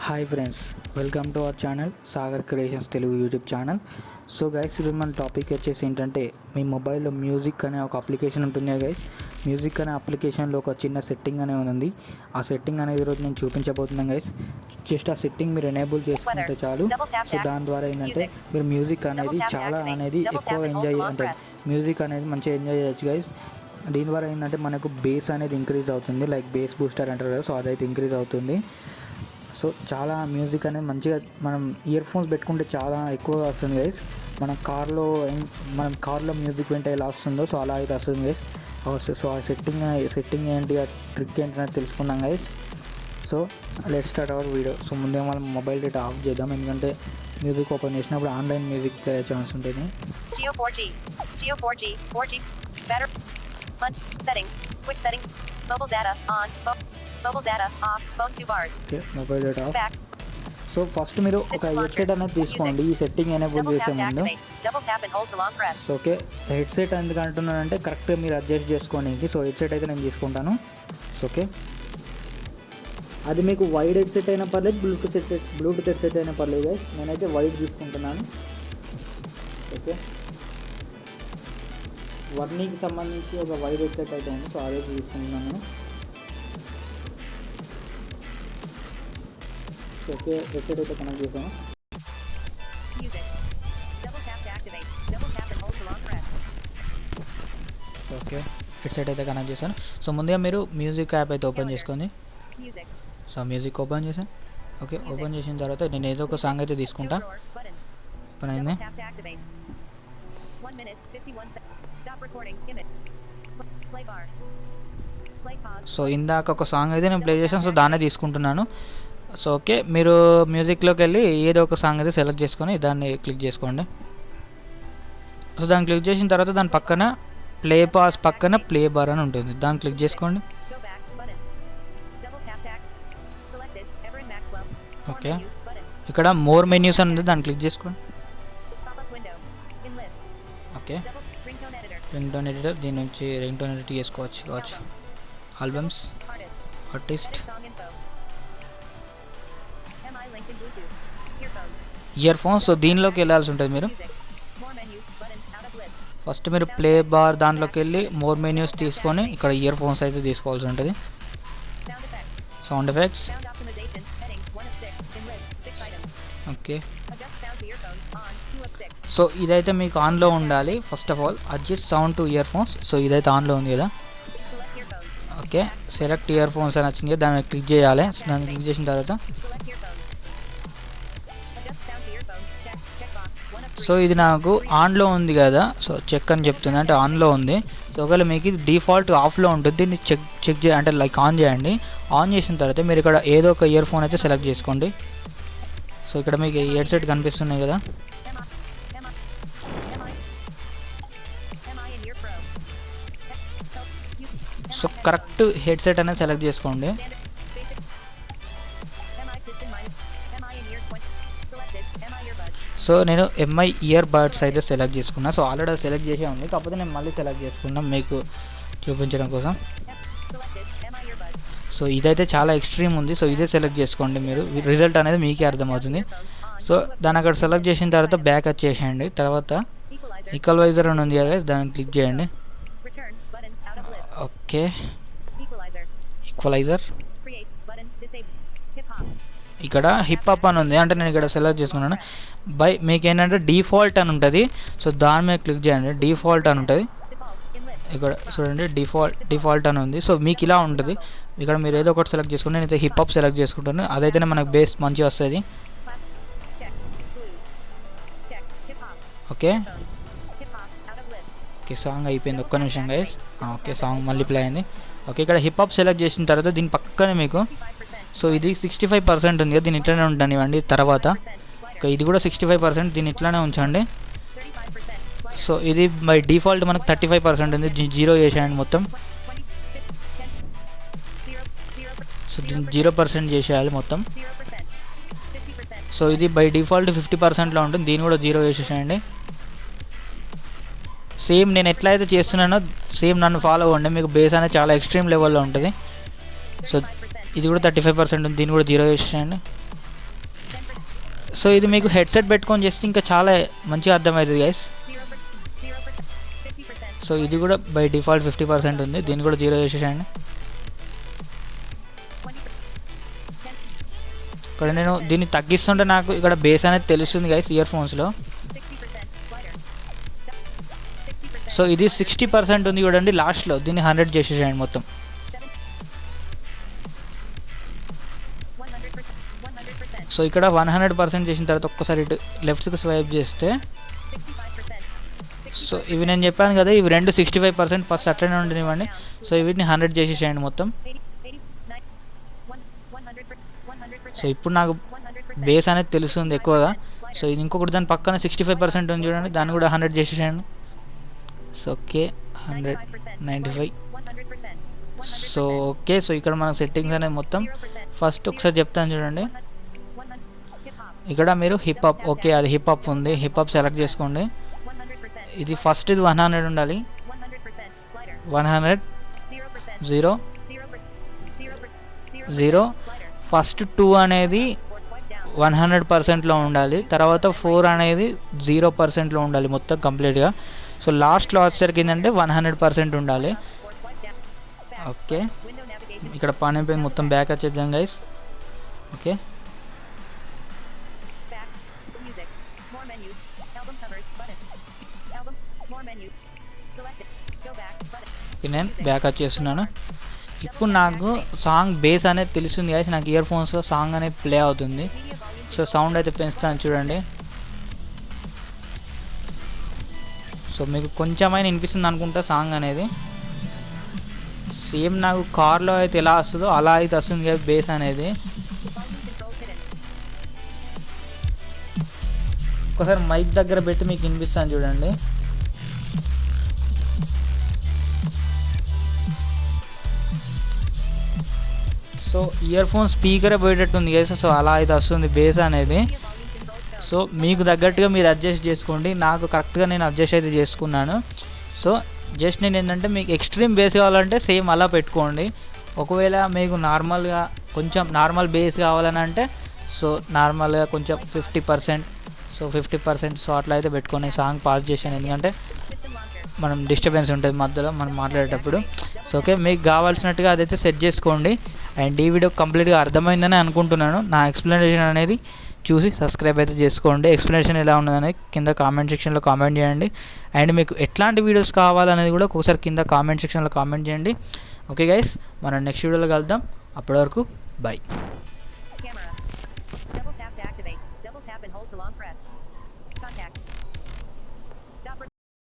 Hi friends, welcome to our channel Sagar creations Telugu YouTube channel. So guys, ఈరోజు మన topic వచ్చేసి ఏంటంటే, మీ మొబైల్లో మ్యూజిక్ అనే ఒక అప్లికేషన్ ఉంటుంది గైస్. మ్యూజిక్ అనే అప్లికేషన్లో ఒక చిన్న సెట్టింగ్ అనేది ఉంది. ఆ సెట్టింగ్ అనేది ఈరోజు నేను చూపించబోతున్నాను గైస్. జస్ట్ ఆ సెట్టింగ్ మీరు ఎనేబుల్ చేసుకుంటే చాలు. సో దాని ద్వారా ఏంటంటే మీరు మ్యూజిక్ అనేది ఎక్కువ ఎంజాయ్, అంటే మ్యూజిక్ అనేది మంచిగా ఎంజాయ్ చేయొచ్చు గైస్. దీని ద్వారా ఏంటంటే మనకు బేస్ అనేది ఇంక్రీజ్ అవుతుంది, లైక్ బేస్ బూస్టర్ అంటారు కదా, సో అదైతే ఇంక్రీజ్ అవుతుంది. సో చాలా మ్యూజిక్ అనేది మంచిగా మనం ఇయర్ ఫోన్స్ పెట్టుకుంటే చాలా ఎక్కువగా వస్తుంది గైస్. మనం కార్లో మ్యూజిక్ వింటే ఎలా వస్తుందో సో అలా అయితే వస్తుంది గైస్. సో ఆ సెట్టింగ్ ఏంటి, ఆ ట్రిక్ ఏంటి అనేది తెలుసుకున్నాం guys. So let start our video. So ముందే మనం మొబైల్ డేటా ఆఫ్ చేద్దాం, ఎందుకంటే మ్యూజిక్ ఓపెన్ చేసినప్పుడు ఆన్లైన్ మ్యూజిక్ ప్లే అయ్యే ఛాన్స్ ఉంటుంది. Mobile data off, phone 2 bars. Okay, mobile data off. Back. So first మీరు ఒక హెడ్సెట్ అనేది తీసుకోండి, ఈ సెట్టింగ్ ఎనేబుల్ చేసే ముందు. సో ఓకే, హెడ్సెట్ ఎందుకు అంటున్నానంటే కరెక్ట్గా మీరు అడ్జస్ట్ చేసుకోండి. సో హెడ్సెట్ అయితే నేను తీసుకుంటాను. సో ఓకే, అది మీకు వైడ్ హెడ్సెట్ అయినా పర్లేదు, బ్లూటూత్ హెడ్సెట్ అయినా పర్లేదు గైస్. నేనైతే వైడ్ తీసుకుంటున్నాను. ఓకే, వర్నీకి సంబంధించి ఒక వైడ్ హెడ్సెట్ అయితే ఉంది, సో అదే తీసుకుంటున్నాను. ఓకే, హెడ్సెట్ అయితే కనెక్ట్ చేసాను. ఓకే, హెడ్సెట్ అయితే కనెక్ట్ చేశాను. సో ముందుగా మీరు మ్యూజిక్ యాప్ అయితే ఓపెన్ చేసుకోండి. సో మ్యూజిక్ ఓపెన్ చేశాను. ఓకే, ఓపెన్ చేసిన తర్వాత నేను ఏదో ఒక సాంగ్ అయితే తీసుకుంటా. ఓపెన్ అయింది. సో ఇందాక ఒక సాంగ్ అయితే నేను ప్లే చేశాను, సో దాన్నే తీసుకుంటున్నాను. సో ఓకే, మీరు మ్యూజిక్లోకి వెళ్ళి ఏదో ఒక సాంగ్ అయితే సెలెక్ట్ చేసుకొని దాన్ని క్లిక్ చేసుకోండి. సో దాన్ని క్లిక్ చేసిన తర్వాత దాని పక్కన ప్లే పాస్ పక్కన ప్లే బార్ అని ఉంటుంది, దాన్ని క్లిక్ చేసుకోండి. ఓకే, ఇక్కడ మోర్ మెన్యూస్ అని ఉంది, దాన్ని క్లిక్ చేసుకోండి. ఓకే, రింగ్ టోన్ ఎడిటర్, దీని నుంచి రింగ్ టోన్ ఎడిట్ చేసుకోవచ్చు. Albums, artist, ear phones. So దీనిలోకి వెళ్ళాల్సి ఉంటుంది. మీరు ఫస్ట్ మీరు ప్లే బార్ దాంట్లోకి వెళ్ళి మోర్ మెన్యూస్ తీసుకొని ఇక్కడ ఇయర్ ఫోన్స్ అయితే తీసుకోవాల్సి ఉంటుంది. Sound effects. ఓకే, సో ఇదైతే మీకు ఆన్లో ఉండాలి. First of all adjust sound to ear phones. So ఇదైతే ఆన్లో ఉంది కదా. ఓకే, సెలెక్ట్ ఇయర్ ఫోన్స్ అని వచ్చింది, దాన్ని క్లిక్ చేయాలి. దాన్ని క్లిక్ చేసిన తర్వాత సో ఇది నాకు ఆన్లో ఉంది కదా, సో చెక్ అని చెప్తుంది, అంటే ఆన్లో ఉంది. సో ఒకవేళ మీకు ఇది డిఫాల్ట్ ఆఫ్లో ఉంటుంది, దీన్ని చెక్ చేయండి, అంటే లైక్ ఆన్ చేయండి. ఆన్ చేసిన తర్వాత మీరు ఇక్కడ ఏదో ఒక ఇయర్ ఫోన్ అయితే సెలెక్ట్ చేసుకోండి. సో ఇక్కడ మీకు హెడ్సెట్ కనిపిస్తున్నాయి కదా. సో కరెక్ట్ హెడ్సెట్ అనేది సెలెక్ట్ చేసుకోండి. సో నేను ఎంఐ ఇయర్ బడ్స్ అయితే సెలెక్ట్ చేసుకున్నా. సో ఆల్రెడీ సెలెక్ట్ చేసే ఉంది, కాకపోతే నేను మళ్ళీ సెలెక్ట్ చేసుకున్నా మీకు చూపించడం కోసం. సో ఇదైతే చాలా ఎక్స్ట్రీమ్ ఉంది, సో ఇదే సెలెక్ట్ చేసుకోండి. మీరు రిజల్ట్ అనేది మీకే అర్థమవుతుంది. సో దాన్ని అక్కడ సెలెక్ట్ చేసిన తర్వాత బ్యాక్ వచ్చేసేయండి. తర్వాత ఈక్వలైజర్ అని ఉంది కదా, దాన్ని క్లిక్ చేయండి. Okay, equaliser. ఇక్కడ హిప్ హాప్ అని ఉంది, అంటే నేను ఇక్కడ సెలెక్ట్ చేసుకున్నాను. మీకు ఏంటంటే డిఫాల్ట్ అని ఉంటుంది, సో దాని మీద క్లిక్ చేయండి. డిఫాల్ట్ అని ఉంటుంది ఇక్కడ చూడండి, డిఫాల్ట్ అని ఉంది. సో మీకు ఇలా ఉంటుంది. ఇక్కడ మీరు ఏదో ఒకటి సెలెక్ట్ చేసుకుని, నేనైతే హిప్ హాప్ సెలెక్ట్ చేసుకుంటాను, అదైతేనే మనకు బేస్ మంచిగా వస్తుంది. ఓకే, ఓకే, సాంగ్ అయిపోయింది. ఒక్క నిమిషం గైస్. ఓకే, సాంగ్ మళ్ళీ ప్లే అయింది. ఓకే, ఇక్కడ హిప్ హాప్ సెలెక్ట్ చేసిన తర్వాత దీని పక్కనే మీకు, సో ఇది 65% ఉంది కదా, దీన్ని ఇట్లానే ఉండనివ్వండి. తర్వాత ఇది కూడా 65%, దీన్ని ఇట్లానే ఉంచండి. సో ఇది బై డిఫాల్ట్ మనకు 35% ఉంది, 0 చేసేయండి మొత్తం. సో దీన్ని 0% చేసేయాలి మొత్తం. సో ఇది బై డిఫాల్ట్ 50%లో ఉంటుంది, దీన్ని కూడా 0 చేసేసేయండి. సేమ్ నేను ఎట్లయితే చేస్తున్నానో సేమ్ నన్ను ఫాలో అవ్వండి, మీకు బేస్ అనేది చాలా ఎక్స్ట్రీమ్ లెవెల్లో ఉంటుంది. సో ఇది కూడా 35% ఉంది, దీన్ని కూడా 0 చేసేయండి. సో ఇది మీకు హెడ్సెట్ పెట్టుకొని చేస్తే ఇంకా చాలా మంచిగా అర్థమవుతుంది గైస్. సో ఇది కూడా బై డిఫాల్ట్ 50% ఉంది, దీన్ని కూడా 0 చేసేసేయండి. ఇక్కడ నేను దీన్ని తగ్గిస్తుంటే నాకు ఇక్కడ బేస్ అనేది తెలుస్తుంది గైస్ ఇయర్ ఫోన్స్లో. సో ఇది 60% ఉంది చూడండి లాస్ట్లో, దీన్ని 100 చేసేసేయండి మొత్తం. సో ఇక్కడ 100% చేసిన తర్వాత ఒక్కసారి ఇటు లెఫ్ట్కి స్వైప్ చేస్తే, సో ఇవి నేను చెప్పాను కదా ఇవి రెండు 65% ఫస్ట్ అట్లనే ఉండనివ్వండి. సో వీటిని 100 చేసేసేయండి మొత్తం. సో ఇప్పుడు నాకు బేస్ అనేది తెలుస్తుంది ఎక్కువగా. సో ఇది ఇంకొకటి దాని పక్కన 65% ఉంది చూడండి, దాన్ని కూడా 100 చేసేసేయండి. So okay 100 95. So okay. So ఇక్కడ మన సెట్టింగ్స్ అనేది మొత్తం ఫస్ట్ ఒకసారి చెప్తాను చూడండి. ఇక్కడ మీరు హిప్ హాప్, ఓకే అది హిప్ హాప్ ఉంది, హిప్ హాప్ సెలెక్ట్ చేసుకోండి. ఇది ఫస్ట్ ఇది 100 ఉండాలి, 100 0 0. ఫస్ట్ 2 అనేది 100%లో ఉండాలి, తర్వాత 4 అనేది 0%లో ఉండాలి మొత్తం కంప్లీట్గా. సో లాస్ట్లో వచ్చేసరికి ఏంటంటే 100% ఉండాలి. ఓకే ఇక్కడ పని అయిపోయింది, మొత్తం బ్యాక్ వచ్చేద్దాం గైస్. ఓకే నేను బ్యాక్ వచ్చేస్తున్నాను. ఇప్పుడు నాకు సాంగ్ బేస్ అనేది తెలుస్తుంది గైస్, నాకు ఇయర్ ఫోన్స్లో సాంగ్ అనేది ప్లే అవుతుంది. సో సౌండ్ అయితే పెంచుతాను చూడండి. సో మీకు కొంచెమైనా వినిపిస్తుంది అనుకుంటా సాంగ్ అనేది. సేమ్ నాకు కార్లో అయితే ఎలా వస్తుందో అలా అయితే వస్తుంది కదా బేస్ అనేది. ఒకసారి మైక్ దగ్గర పెట్టి మీకు వినిపిస్తాను చూడండి. సో ఇయర్ ఫోన్ స్పీకరే పోయేటట్టుంది కదా. సో అలా అయితే వస్తుంది బేస్ అనేది. సో మీకు తగ్గట్టుగా మీరు అడ్జస్ట్ చేసుకోండి, నాకు కరెక్ట్గా నేను అడ్జస్ట్ అయితే చేసుకున్నాను. సో జస్ట్ నేను ఏంటంటే మీకు ఎక్స్ట్రీమ్ బేస్ కావాలంటే సేమ్ అలా పెట్టుకోండి. ఒకవేళ మీకు నార్మల్గా కొంచెం నార్మల్ బేస్ కావాలని అంటే సో నార్మల్గా కొంచెం 50%, సో 50%. సో అట్లా అయితే పెట్టుకొని సాంగ్ పాస్ చేశాను, ఎందుకంటే మనం డిస్టర్బెన్స్ ఉంటుంది మధ్యలో మనం మాట్లాడేటప్పుడు. సో ఓకే మీకు కావాల్సినట్టుగా అదైతే సెట్ చేసుకోండి. అండ్ ఈ వీడియో కంప్లీట్గా అర్థమైందని అనుకుంటున్నాను. నా ఎక్స్ప్లెనేషన్ అనేది చూసి సబ్స్క్రైబ్ అయితే చేసుకోండి. ఎక్స్ప్లెనేషన్ ఎలా ఉన్నదనేది కింద కామెంట్ సెక్షన్లో కామెంట్ చేయండి. అండ్ మీకు ఎట్లాంటి వీడియోస్ కావాలనేది కూడా ఒకసారి కింద కామెంట్ సెక్షన్లో కామెంట్ చేయండి. ఓకే గైస్, మనం నెక్స్ట్ వీడియోలో కలుద్దాం. అప్పటి వరకు by. Double tap to activate. Double tap and hold to long press. Contacts.